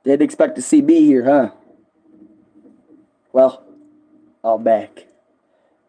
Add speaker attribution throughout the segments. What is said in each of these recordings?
Speaker 1: Didn't expect to see me here, huh? Well, I'm back.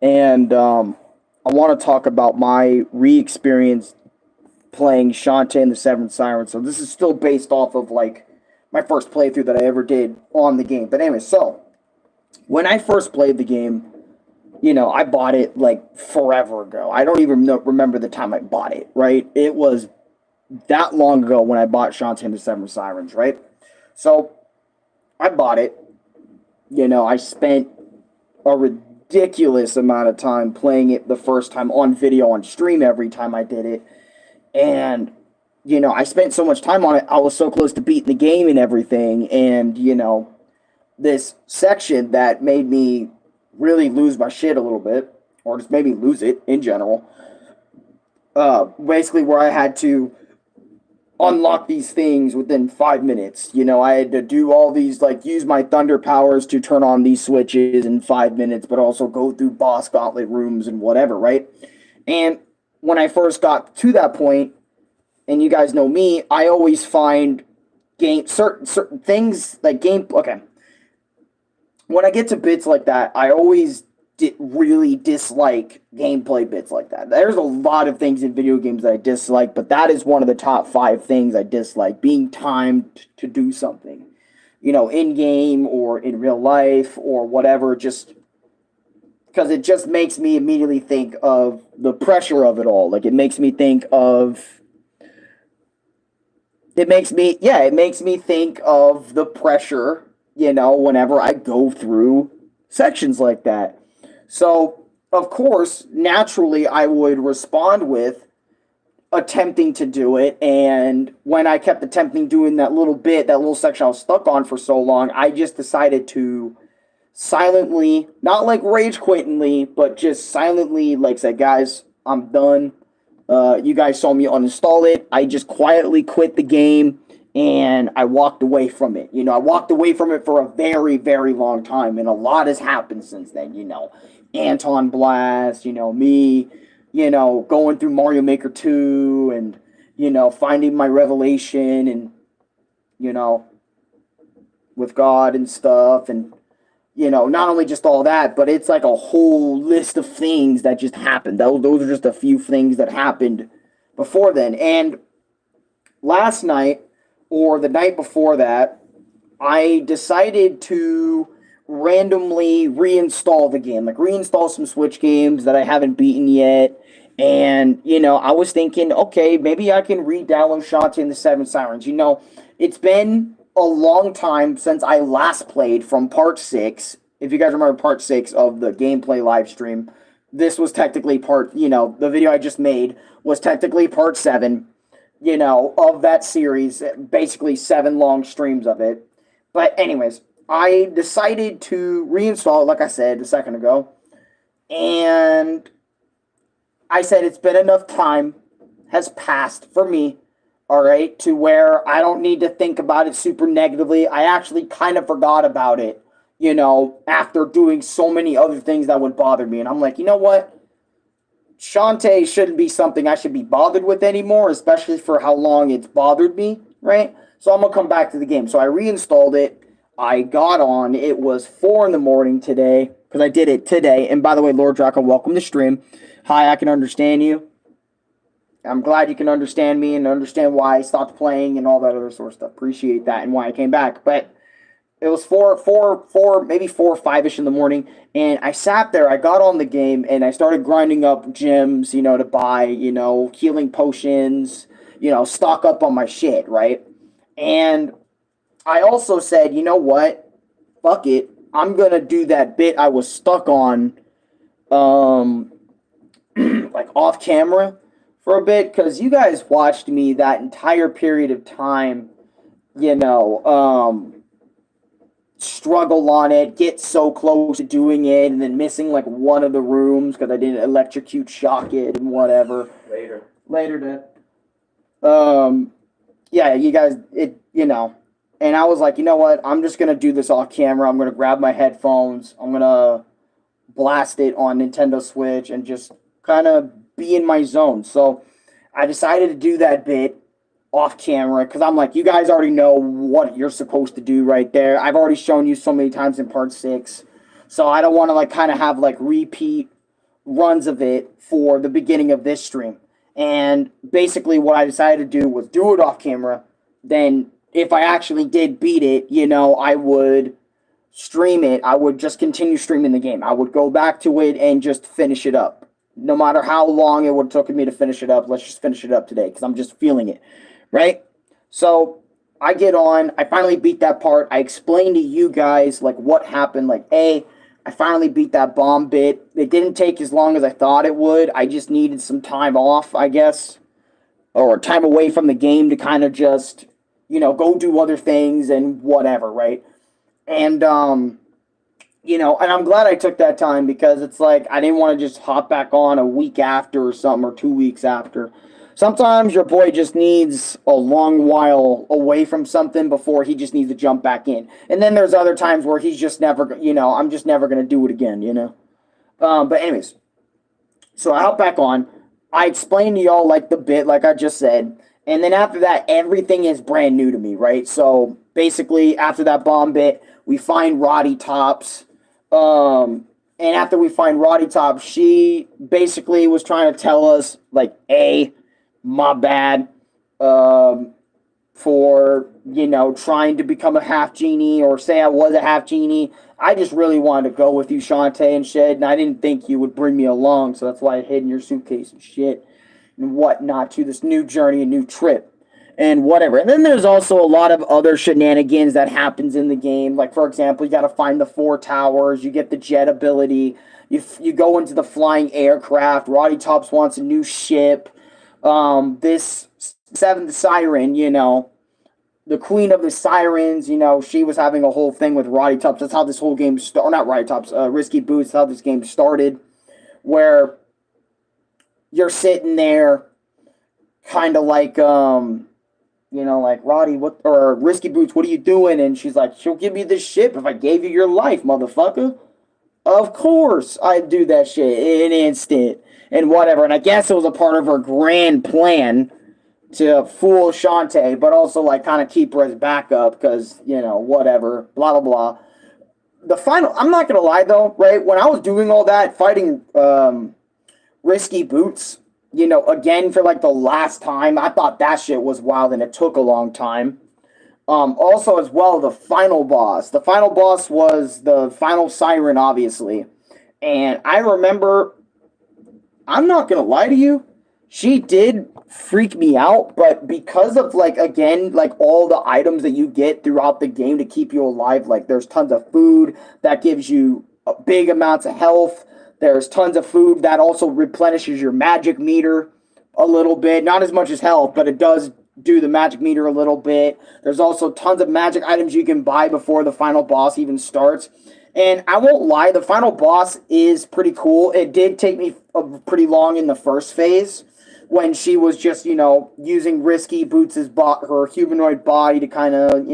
Speaker 1: And I want to talk about my re-experience playing Shantae and the Seven Sirens. So this is still based off of like my first playthrough that I ever did on the game. But anyway, so when I first played the game, I bought it like forever ago. I don't even remember the time I bought it, right? It was that long ago when I bought Shantae and the Seven Sirens, right? So I bought it. I spent a ridiculous amount of time playing it the first time on video on stream every time I did it. And, I spent so much time on it. I was so close to beating the game and everything. And, this section that made me really lose my shit a little bit, or just made me lose it in general. Basically where I had to unlock these things within 5 minutes. I had to do all these, like, use my thunder powers to turn on these switches in 5 minutes, but also go through boss gauntlet rooms and whatever, right? And when I first got to that point, and you guys know me, I always find certain things like game. Okay, when I get to bits like that, I always really dislike gameplay bits like that. There's a lot of things in video games that I dislike, but that is one of the top 5 things I dislike, being timed to do something, in game or in real life or whatever, just because it just makes me immediately think of the pressure of it all. Like, it makes me think of it makes me think of the pressure, whenever I go through sections like that. So, of course, naturally, I would respond with attempting to do it. And when I kept attempting doing that little section I was stuck on for so long, I just decided to silently, not like rage quittingly, but just silently, like, say, guys, I'm done. You guys saw me uninstall it. I just quietly quit the game. And I walked away from it. I walked away from it for a very, very long time. And a lot has happened since then, Anton Blast, me, going through Mario Maker 2 and, finding my revelation and, with God and stuff. And, not only just all that, but it's like a whole list of things that just happened. Those are just a few things that happened before then. And last night, or the night before that, I decided to randomly reinstall the game. Like, reinstall some Switch games that I haven't beaten yet. And, I was thinking, okay, maybe I can re-download Shantae and the Seven Sirens. It's been a long time since I last played from Part 6. If you guys remember Part 6 of the gameplay live stream, this was technically the video I just made was technically Part 7. Of that series, basically 7 long streams of it. But anyways, I decided to reinstall it, like I said a second ago, and I said it's been enough time has passed for me, all right, to where I don't need to think about it super negatively. I actually kind of forgot about it, after doing so many other things that would bother me, and I'm like, you know what? Shantae shouldn't be something I should be bothered with anymore, especially for how long it's bothered me, right? So I'm going to come back to the game. So I reinstalled it. I got on. It was 4 in the morning today, because I did it today. And by the way, Lord Draco, welcome to stream. Hi, I can understand you. I'm glad you can understand me and understand why I stopped playing and all that other sort of stuff. Appreciate that and why I came back. But it was maybe 4 or 5-ish in the morning, and I sat there, I got on the game, and I started grinding up gems, to buy, healing potions, stock up on my shit, right? And I also said, you know what? Fuck it. I'm gonna do that bit I was stuck on, like off camera for a bit, because you guys watched me that entire period of time, struggle on it, get so close to doing it, and then missing like one of the rooms because I didn't electrocute shock it and whatever. Later, yeah, you guys, and I was like, you know what? I'm just gonna do this off camera. I'm gonna grab my headphones. I'm gonna blast it on Nintendo Switch and just kind of be in my zone. So I decided to do that bit off camera because I'm like, you guys already know what you're supposed to do right there. I've already shown you so many times in part 6. So I don't want to like kind of have like repeat runs of it for the beginning of this stream. And basically what I decided to do was do it off camera. Then if I actually did beat it, I would stream it. I would just continue streaming the game. I would go back to it and just finish it up. No matter how long it would have taken me to finish it up, let's just finish it up today because I'm just feeling it, right? So I get on. I finally beat that part. I explained to you guys like what happened. Like, I finally beat that bomb bit. It didn't take as long as I thought it would. I just needed some time off, I guess, or time away from the game to kind of just, go do other things and whatever, right? And, and I'm glad I took that time because it's like I didn't want to just hop back on a week after or something or 2 weeks after. Sometimes your boy just needs a long while away from something before he just needs to jump back in. And then there's other times where he's just never, I'm just never going to do it again, But anyways, so I hop back on. I explained to y'all like the bit, like I just said. And then after that, everything is brand new to me, right? So basically, after that bomb bit, we find Roddy Tops. And after we find Roddy Tops, she basically was trying to tell us, like, my bad for, trying to become a half genie or say I was a half genie. I just really wanted to go with you, Shantae and shit, and I didn't think you would bring me along, so that's why I hid in your suitcase and shit and whatnot to this new journey and new trip and whatever. And then there's also a lot of other shenanigans that happens in the game. Like, for example, you got to find the 4 towers, you get the jet ability, you go into the flying aircraft, Roddy Tops wants a new ship. This 7th Siren, the queen of the Sirens, she was having a whole thing with Roddy Tops. That's how this whole game started. Not Roddy Tops, Risky Boots, how this game started. Where you're sitting there kind of like, like, Roddy, or Risky Boots, what are you doing? And she's like, she'll give me this ship if I gave you your life, motherfucker. Of course I'd do that shit in an instant. And whatever, and I guess it was a part of her grand plan to fool Shantae, but also, like, kind of keep her as backup, because, whatever, blah, blah, blah. I'm not gonna lie, though, right, when I was doing all that, fighting, Risky Boots, again, for, like, the last time, I thought that shit was wild, and it took a long time. Also, as well, the final boss. The final boss was the final Siren, obviously, and I remember... I'm not going to lie to you, she did freak me out, but because of, like, again, like, all the items that you get throughout the game to keep you alive, like, there's tons of food that gives you big amounts of health, there's tons of food that also replenishes your magic meter a little bit, not as much as health, but it does do the magic meter a little bit. There's also tons of magic items you can buy before the final boss even starts. And I won't lie, the final boss is pretty cool. It did take me pretty long in the first phase when she was just, using Risky Boots' her humanoid body to kind of,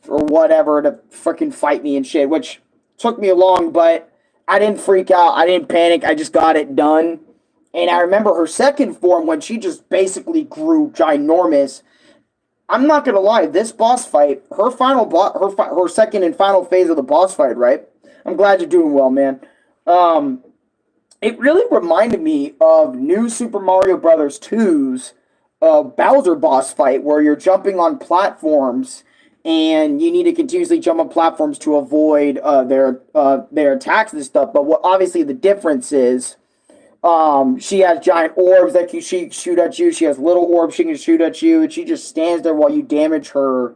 Speaker 1: or whatever to freaking fight me and shit, which took me along, but I didn't freak out. I didn't panic. I just got it done. And I remember her second form when she just basically grew ginormous. I'm not gonna lie, this boss fight, her second and final phase of the boss fight, right? I'm glad you're doing well, man. It really reminded me of New Super Mario Bros. 2's Bowser boss fight, where you're jumping on platforms and you need to continuously jump on platforms to avoid their attacks and stuff. But what obviously the difference is, she has giant orbs that she shoot at you. She has little orbs she can shoot at you, and she just stands there while you damage her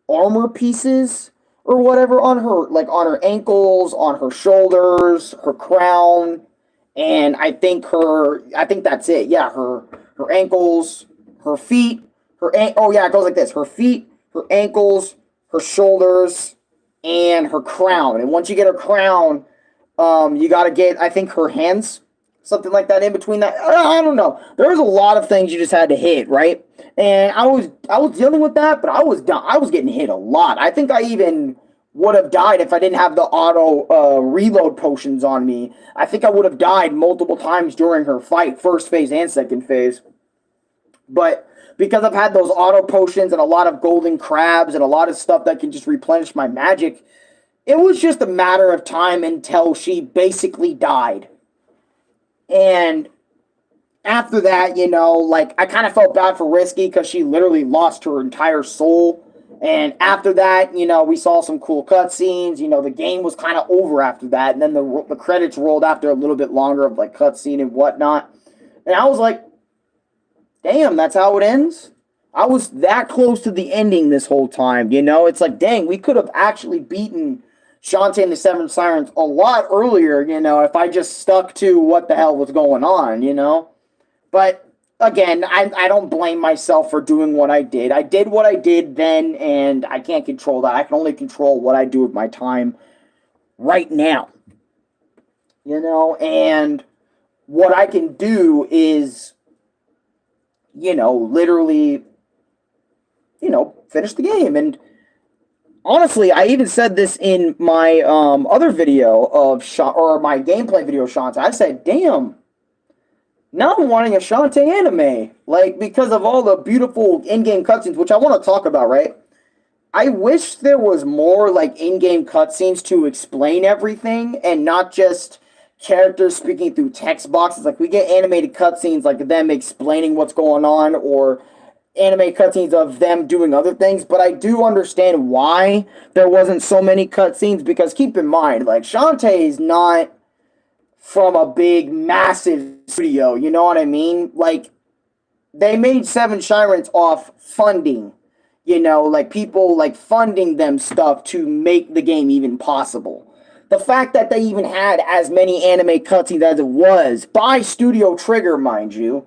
Speaker 1: armor pieces or whatever on her, like on her ankles, on her shoulders, her crown, and I think that's it. Yeah, her ankles, her feet, it goes like this: her feet, her ankles, her shoulders, and her crown. And once you get her crown, you gotta get, I think, her hands. Something like that in between that. I don't know. There was a lot of things you just had to hit, right? And I was dealing with that, but I was getting hit a lot. I think I even would have died if I didn't have the auto reload potions on me. I think I would have died multiple times during her fight, first phase and second phase. But because I've had those auto potions and a lot of golden crabs and a lot of stuff that can just replenish my magic, it was just a matter of time until she basically died. And after that, like, I kind of felt bad for Risky because she literally lost her entire soul. And after that, we saw some cool cutscenes. The game was kind of over after that. And then the credits rolled after a little bit longer of, like, cutscene and whatnot. And I was like, damn, that's how it ends? I was that close to the ending this whole time, It's like, dang, we could have actually beaten Shantae and the Seven Sirens a lot earlier, if I just stuck to what the hell was going on, But again, I don't blame myself for doing what I did. I did what I did then, and I can't control that. I can only control what I do with my time right now. And what I can do is, literally, finish the game. And honestly, I even said this in my other video of my gameplay video of Shantae. I said, damn, now I'm wanting a Shantae anime. Like, because of all the beautiful in-game cutscenes, which I want to talk about, right? I wish there was more, like, in-game cutscenes to explain everything and not just characters speaking through text boxes. Like, we get animated cutscenes, like them explaining what's going on, or anime cutscenes of them doing other things. But I do understand why there wasn't so many cutscenes, because keep in mind, like, Shantae is not from a big, massive studio, you know what I mean? Like, they made Seven Sirens off funding, like, people, like, funding them stuff to make the game even possible. The fact that they even had as many anime cutscenes as it was, by Studio Trigger, mind you,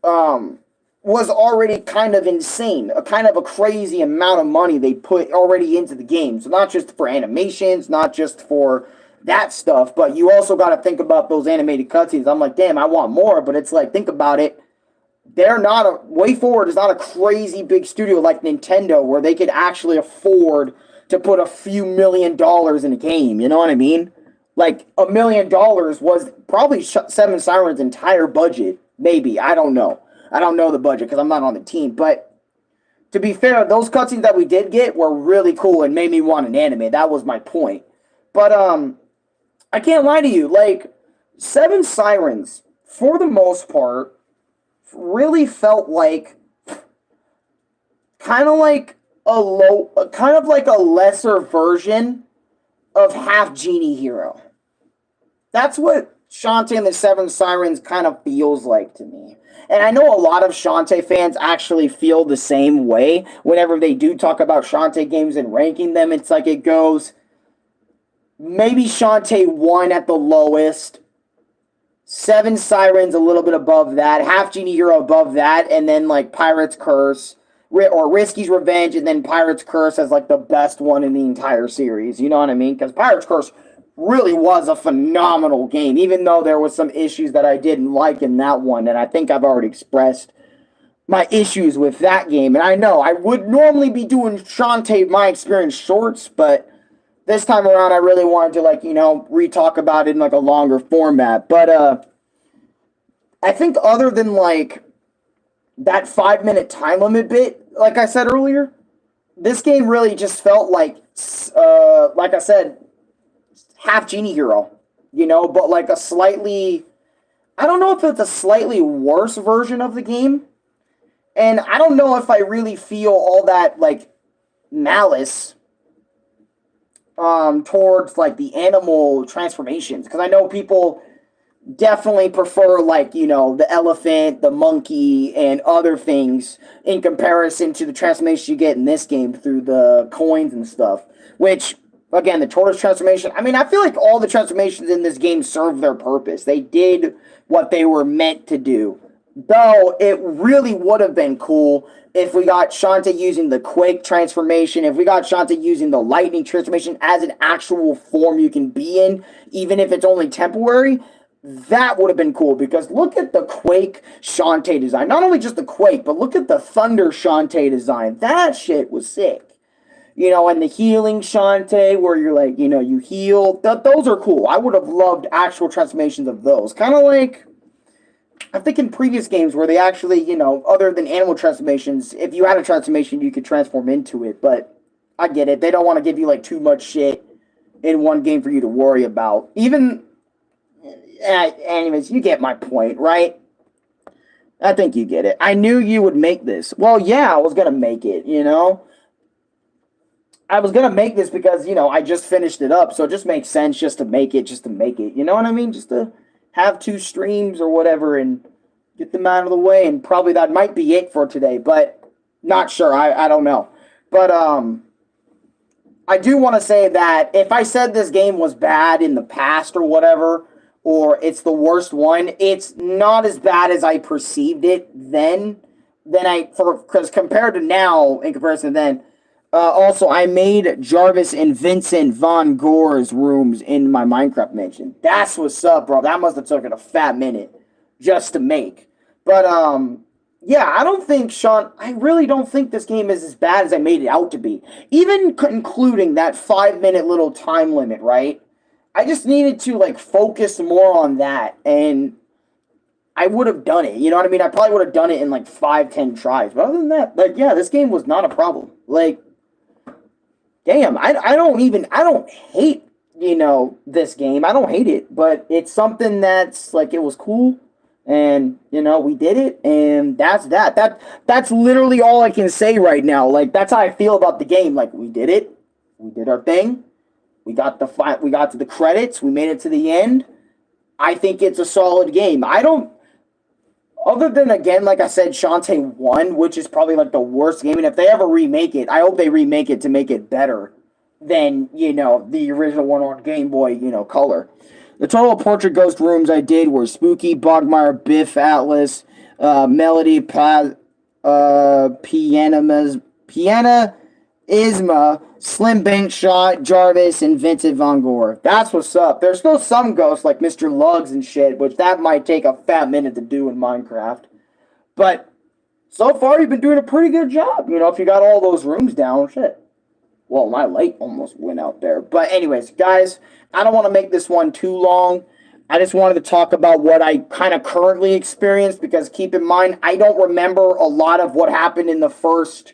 Speaker 1: was already kind of insane. A kind of a crazy amount of money they put already into the game. So not just for animations, not just for that stuff, but you also got to think about those animated cutscenes. I'm like, damn, I want more, but it's like, think about it. They're not WayForward is not a crazy big studio like Nintendo where they could actually afford to put a few $1 million in a game. You know what I mean? Like, $1 million was probably Seven Sirens' entire budget. Maybe. I don't know. I don't know the budget because I'm not on the team. But to be fair, those cutscenes that we did get were really cool and made me want an anime. That was my point. But I can't lie to you. Like, Seven Sirens, for the most part, really felt like kind of like a lesser version of Half Genie Hero. That's what Shantae and the Seven Sirens kind of feels like to me. And I know a lot of Shantae fans actually feel the same way. Whenever they do talk about Shantae games and ranking them, it's like it goes, maybe Shantae 1 at the lowest, Seven Sirens a little bit above that, Half Genie Hero above that, and then like Pirate's Curse, or Risky's Revenge, and then Pirate's Curse as like the best one in the entire series. You know what I mean? Because Pirate's Curse really was a phenomenal game, even though there was some issues that I didn't like in that one, and I think I've already expressed my issues with that game. And I know I would normally be doing Shantae My Experience shorts, but this time around I really wanted to, like, re-talk about it in like a longer format. But I think other than like that 5-minute time limit bit, like I said earlier, this game really just felt like I said, Half Genie Hero, but like a slightly, I don't know if it's a slightly worse version of the game, and I don't know if I really feel all that, like, malice towards, like, the animal transformations, because I know people definitely prefer, like, the elephant, the monkey, and other things in comparison to the transformation you get in this game through the coins and stuff, which, again, the tortoise transformation, I mean, I feel like all the transformations in this game serve their purpose. They did what they were meant to do. Though, it really would have been cool if we got Shantae using the Quake transformation, if we got Shantae using the Lightning transformation as an actual form you can be in, even if it's only temporary. That would have been cool, because look at the Quake Shantae design. Not only just the Quake, but look at the Thunder Shantae design. That shit was sick. And the healing Shantae, where you're like, you heal. Those are cool. I would have loved actual transformations of those. Kind of like, I think in previous games where they actually, other than animal transformations, if you had a transformation, you could transform into it. But I get it. They don't want to give you like too much shit in one game for you to worry about. Anyways, you get my point, right? I think you get it. I knew you would make this. Well, yeah, I was gonna make it. I was gonna make this because I just finished it up, so it just makes sense just to make it. You know what I mean? Just to have 2 streams or whatever and get them out of the way, and probably that might be it for today, but not sure. I don't know. But I do want to say that if I said this game was bad in the past or whatever, or it's the worst one, it's not as bad as I perceived it then. Because compared to now, in comparison to then, also I made Jarvis and Vincent Von Gore's rooms in my Minecraft mansion. That's what's up, bro. That must have taken a fat minute just to make. But yeah, I really don't think this game is as bad as I made it out to be. Even including that 5-minute little time limit, right? I just needed to, like, focus more on that, and I would have done it. You know what I mean? I probably would have done it in, like, 5-10 tries. But other than that, like, yeah, this game was not a problem. Like, damn, I don't hate, this game. I don't hate it, but it's something that's, like, it was cool, and, we did it, and that's that. That's literally all I can say right now. Like, that's how I feel about the game. Like, we did it. We did our thing. We got to the credits. We made it to the end. I think it's a solid game. Other than, again, like I said, Shantae 1, which is probably like the worst game. And if they ever remake it, I hope they remake it to make it better than, the original one on Game Boy, Color. The total Portrait Ghost rooms I did were Spooky, Bogmire, Biff, Atlas, Melody, Piana, Isma, Slim Bank Shot, Jarvis, and Vincent Von Gore. That's what's up. There's still some ghosts like Mr. Lugs and shit, which that might take a fat minute to do in Minecraft. But so far, you've been doing a pretty good job. If you got all those rooms down, shit. Well, my light almost went out there. But anyways, guys, I don't want to make this one too long. I just wanted to talk about what I kind of currently experienced, because keep in mind, I don't remember a lot of what happened in the first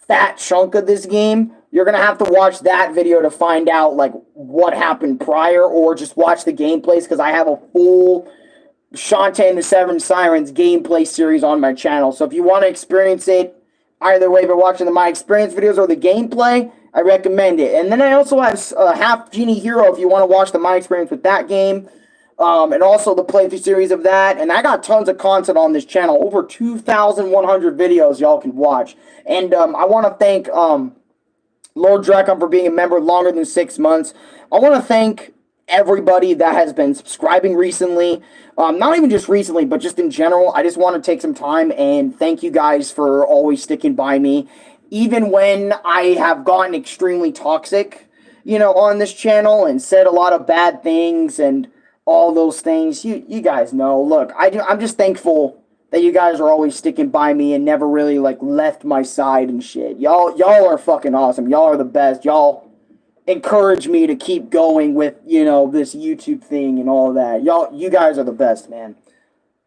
Speaker 1: fat chunk of this game. You're going to have to watch that video to find out, like, what happened prior, or just watch the gameplays, because I have a full Shantae and the Sirens gameplay series on my channel. So if you want to experience it, either way, by watching my experience videos or the gameplay, I recommend it. And then I also have Half Genie Hero if you want to watch my experience with that game. And also the playthrough series of that. And I got tons of content on this channel. Over 2,100 videos y'all can watch. And I want to thank Lord Drakon for being a member longer than 6 months. I want to thank everybody that has been subscribing recently. Not even just recently, but just in general. I just want to take some time and thank you guys for always sticking by me. Even when I have gotten extremely toxic, on this channel and said a lot of bad things and all those things. You guys know. Look, I'm just thankful that you guys are always sticking by me and never really, like, left my side and shit. Y'all are fucking awesome. Y'all are the best. Y'all encourage me to keep going with, this YouTube thing and all that. You guys are the best, man.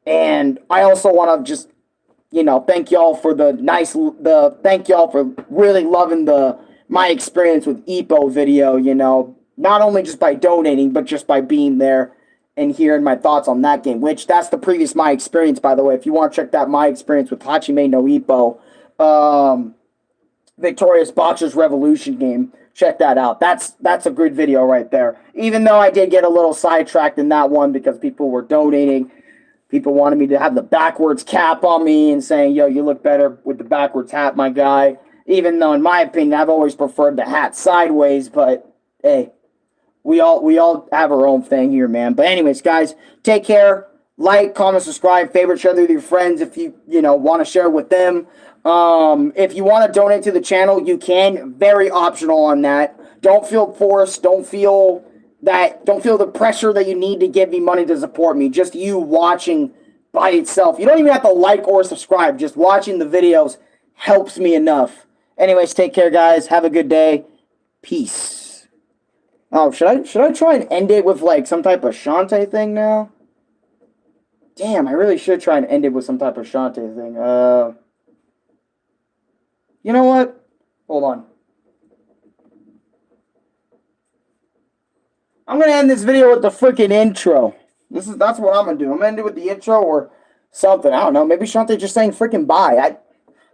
Speaker 1: And I also want to just, thank y'all for thank y'all for really loving my experience with Epo video, not only just by donating, but just by being there and hearing my thoughts on that game, which that's the previous My Experience, by the way. If you want to check that My Experience with Hachime no Ippo, Victorious Boxers Revolution game, check that out. That's a good video right there. Even though I did get a little sidetracked in that one because people were donating. People wanted me to have the backwards cap on me and saying, yo, you look better with the backwards hat, my guy. Even though, in my opinion, I've always preferred the hat sideways, but hey. We all have our own thing here, man. But anyways, guys, take care. Like, comment, subscribe, favorite, share with your friends if you want to share with them. If you want to donate to the channel, you can. Very optional on that. Don't feel forced. Don't feel the pressure that you need to give me money to support me. Just you watching by itself. You don't even have to like or subscribe. Just watching the videos helps me enough. Anyways, take care, guys. Have a good day. Peace. Oh, should I try and end it with, like, some type of Shantae thing now? Damn, I really should try and end it with some type of Shantae thing. You know what? Hold on. I'm gonna end this video with the freaking intro. That's what I'm gonna do. I'm gonna end it with the intro or something. I don't know. Maybe Shantae just saying freaking bye.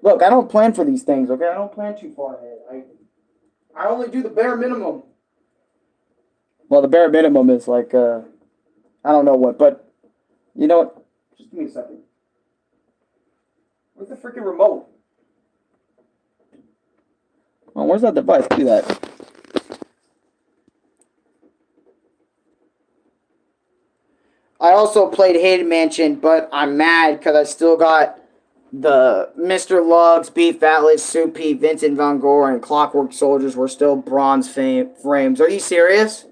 Speaker 1: Look, I don't plan for these things, okay? I don't plan too far ahead. I only do the bare minimum. Well, the bare minimum is like I don't know what, but you know what? Just give me a second. Where's the freaking remote? Oh, where's that device? Do that. I also played Hated Mansion, but I'm mad because I still got the Mr. Lugs, Beef Atlas, Soupy, Vincent Van Gogh, and Clockwork Soldiers were still bronze frames. Are you serious?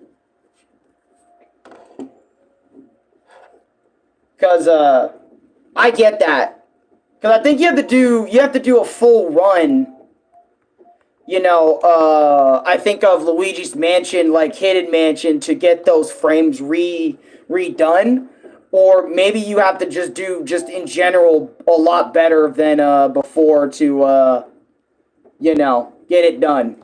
Speaker 1: Because I get that. Because I think you have to do a full run. You know, I think of Luigi's Mansion, like Hidden Mansion, to get those frames redone. Or maybe you have to just do, just in general, a lot better than before to, you know, get it done.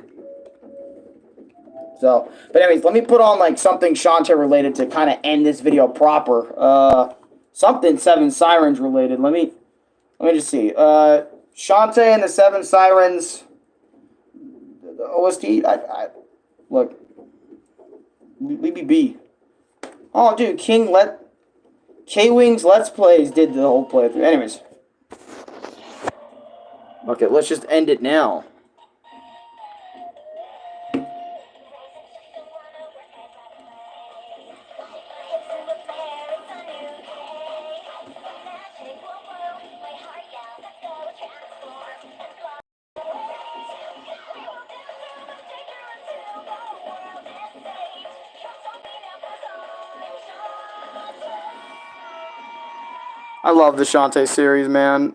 Speaker 1: So, but anyways, let me put on, like, something Shantae related to kind of end this video proper. Something Seven Sirens related. Let me just see. Shantae and the Seven Sirens... The OST, look, leave me be. Oh, dude, K-Wings Let's Plays did the whole playthrough. Anyways. Okay, let's just end it now. I love the Shantae series, man.